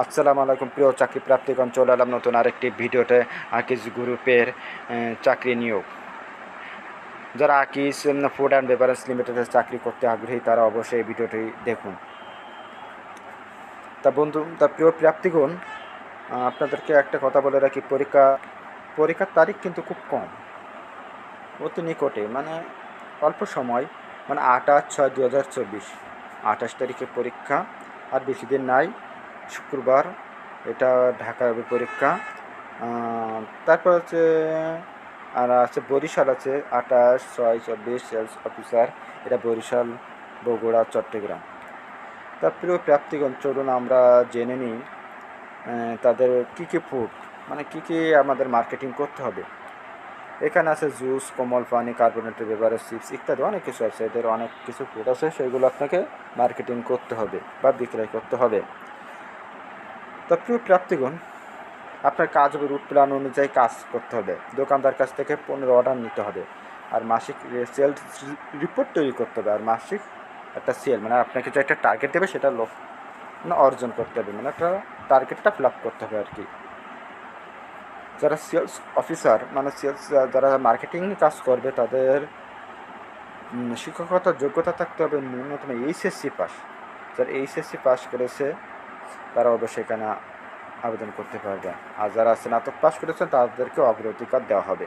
আসসালামু আলাইকুম প্রিয় চাকরি প্রার্থীগণ, চলে এলাম নতুন আরেকটি ভিডিওতে। আকিজ গ্রুপের চাকরি নিয়োগ। যারা আকিজ ফুড অ্যান্ড বেভারেজ লিমিটেডে চাকরি করতে আগ্রহী তারা অবশ্যই এই ভিডিওটি দেখুন। প্রিয় প্রার্থীগণ, আপনাদেরকে একটা কথা বলে রাখি, পরীক্ষার তারিখ কিন্তু খুব কম, অতি নিকটে, মানে অল্প সময়, মানে 28/6/2024, 28 তারিখে পরীক্ষা, আর বেশি দিন নাই। শুক্রবার এটা ঢাকা হবে পরীক্ষা। তারপর হচ্ছে আর আছে বরিশাল, আছে 28/6/24 সেলস অফিসার, এটা বরিশাল, বগুড়া, চট্টগ্রাম। তার প্রিয় প্রাপ্তিগণ, চলুন আমরা জেনে নিই তাদের কী কী ফুড, মানে কী কী আমাদের মার্কেটিং করতে হবে। এখানে আছে জুস, কোমল পানি, কার্বোনেটেড বেভারেজ, চিপস ইত্যাদি অনেক কিছু আছে। এদের অনেক কিছু ফুড আছে, সেগুলো আপনাকে মার্কেটিং করতে হবে বা বিক্রয় করতে হবে। তো প্রিয় প্রাপ্তিগণ, আপনার কাজ হবে রুট প্ল্যান অনুযায়ী কাজ করতে হবে। দোকানদার কাছ থেকে পণ্যের অর্ডার নিতে হবে, আর মাসিক সেল রিপোর্ট তৈরি করতে হবে, আর মাসিক একটা সেল, মানে আপনাকে যে একটা টার্গেট দেবে সেটা মানে অর্জন করতে হবে, মানে একটা টার্গেটটা ফিল আপ করতে হবে আর কি। যারা সেলস অফিসার, মানে সেলস, যারা মার্কেটিং কাজ করবে, তাদের শিক্ষকতার যোগ্যতা থাকতে হবে ন্যূনতম এইচএসসি পাস। যারা এইচএসসি পাস করেছে তারা অবশ্যই এখানে আবেদন করতে পারবে। আর যারা স্নাতক পাস করেছেন তাদেরকে অগ্রাধিকার দেওয়া হবে।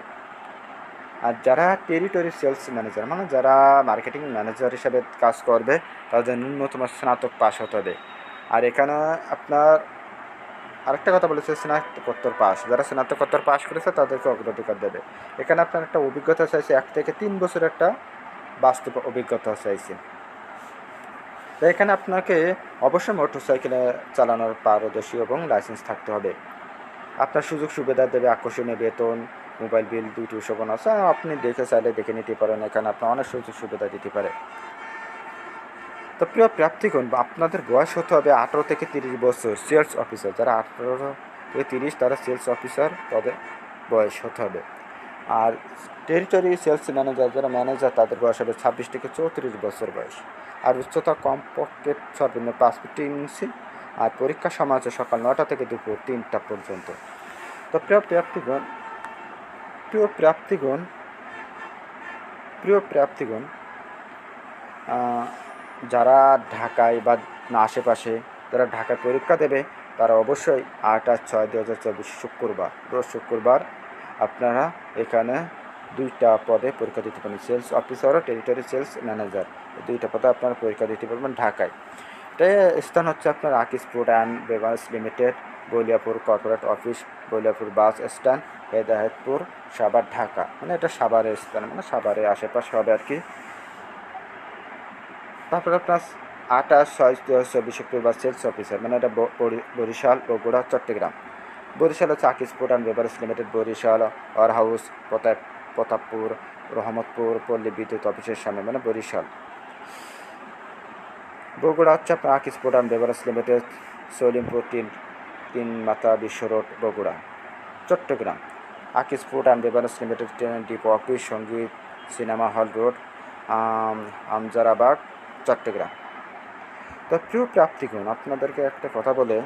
আর যারা টেরিটরি সেলস ম্যানেজার, মানে যারা মার্কেটিং ম্যানেজার হিসাবে কাজ করবে, তাদের ন্যূনতম স্নাতক পাস হতে হবে। আর এখানে আপনার আরেকটা কথা বলেছে, স্নাতকোত্তর পাস। যারা স্নাতকোত্তর পাস করেছে তাদেরকে অগ্রাধিকার দেবে। এখানে আপনার একটা অভিজ্ঞতা চাইছে, 1 থেকে 3 বছরের একটা বাস্তব অভিজ্ঞতা চাইছে। তো এখানে আপনাকে অবশ্যই মোটরসাইকেলে চালানোর পারদর্শী এবং লাইসেন্স থাকতে হবে। আপনার সুযোগ সুবিধা দেবে আকর্ষণীয় বেতন, মোবাইল বিল, 2টি উৎসবন আছে, আপনি চাইলে দেখে নিতে পারেন। এখানে আপনার অনেক সুযোগ সুবিধা দিতে পারে। তো প্রিয় প্রার্থীগণ, আপনাদের বয়স হতে হবে 18 থেকে 30 বছর। সেলস অফিসার যারা 18 থেকে 30, তারা সেলস অফিসার পদে বয়স হতে হবে। আর টেরিটরি সেলস ম্যানেজার, যারা ম্যানেজার, তাদের বয়স হবে 26 থেকে 34 বছর বয়স। আর উচ্চতা কমপক্ষে সর্বনিম্ন 5 ফুট 3 ইঞ্চি। আর পরীক্ষার সময় আছে সকাল 9টা থেকে দুপুর 3টা পর্যন্ত। তো প্রিয় প্রাপ্তিগণ, প্রিয় প্রাপ্তিগণ প্রিয় প্রাপ্তিগণ যারা ঢাকায় বা আশেপাশে, যারা ঢাকায় পরীক্ষা দেবে, তারা অবশ্যই 28/6/2024 শুক্রবার, রোজ শুক্রবার আপনারা এখানে 2টা পদে পরীক্ষা দিতে পারেন। সেলস অফিসার ও টেরিটরি সেলস ম্যানেজার, 2টা পদে আপনারা পরীক্ষা দিতে পারবেন ঢাকায়। এটা স্থান হচ্ছে আপনার Akij food and beverage limited, Baliapur corporate office, Baliapur bus stand, Hedayetpur, Savar, Dhaka. মানে এটা সাভারের স্থান, মানে সাভারের আশেপাশে হবে আর কি। তারপর আপনার 28/6/2024 শুক্রবার সেলস অফিসার, মানে এটা বরিশাল, বগুড়া, চট্টগ্রাম। বরিশাল হচ্ছে Akij food and beverage limited, Barishal warehouse, Pratappur, Rahmatpur পল্লী বিদ্যুৎ অফিসের সামনে, মানে বরিশাল। বগুড়া হচ্ছে আপনার Akij food and beverage limited, Salimpur 3 মাথা Bishwa road, Bogura. Chattogram Akij food and beverage limited, depot office, Sangeet cinema hall road, Amjarbag, Chattogram. তো প্রিয় প্রাপ্তিগণ, আপনাদেরকে একটা কথা বলে,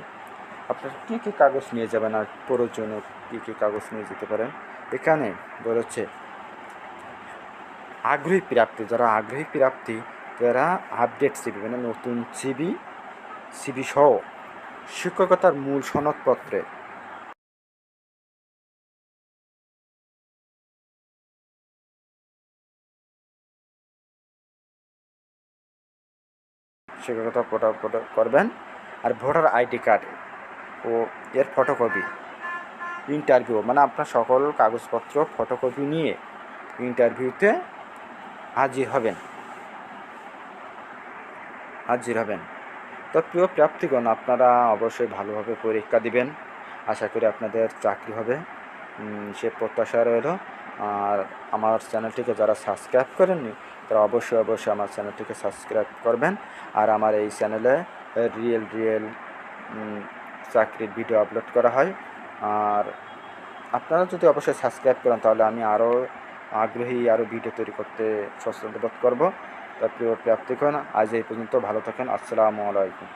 আপনারা কী কী কাগজ নিয়ে যাবেন আর প্রয়োজনীয় কী কী কাগজ নিয়ে যেতে পারেন। এখানে বলেছে আগ্রহী প্রাপ্তি, যারা আগ্রহী প্রাপ্তি, তারা আপডেট সিবি, মানে নতুন সিবি সহ শিক্ষকতার মূল সনদপত্রে শিক্ষকতা করবেন। আর ভোটার আইডি কার্ড ও এর ফটোকপি, ইন্টারভিউ, মানে আপনার সকল কাগজপত্র ফটোকপি নিয়ে ইন্টারভিউতে হাজির হবেন। তো প্রিয় প্রার্থীগণ, আপনারা অবশ্যই ভালোভাবে পরীক্ষা দিবেন। আশা করি আপনাদের চাকরি হবে, সে প্রত্যাশা রইল। আর আমার চ্যানেলটিকে যারা সাবস্ক্রাইব করেননি, তারা অবশ্যই আমার চ্যানেলটিকে সাবস্ক্রাইব করবেন। আর আমার এই চ্যানেলে রিয়েল চাকরির ভিডিও আপলোড করা হয়। আর আপনারা যদি অবশ্যই সাবস্ক্রাইব করেন, তাহলে আমি আরও আগ্রহী, আরও ভিডিও তৈরি করতে স্বচ্ছন্দ বোধ করবো। তা প্রিয় প্রাপ্তিগণ, আজ এই পর্যন্ত। ভালো থাকেন। আসসালামু আলাইকুম।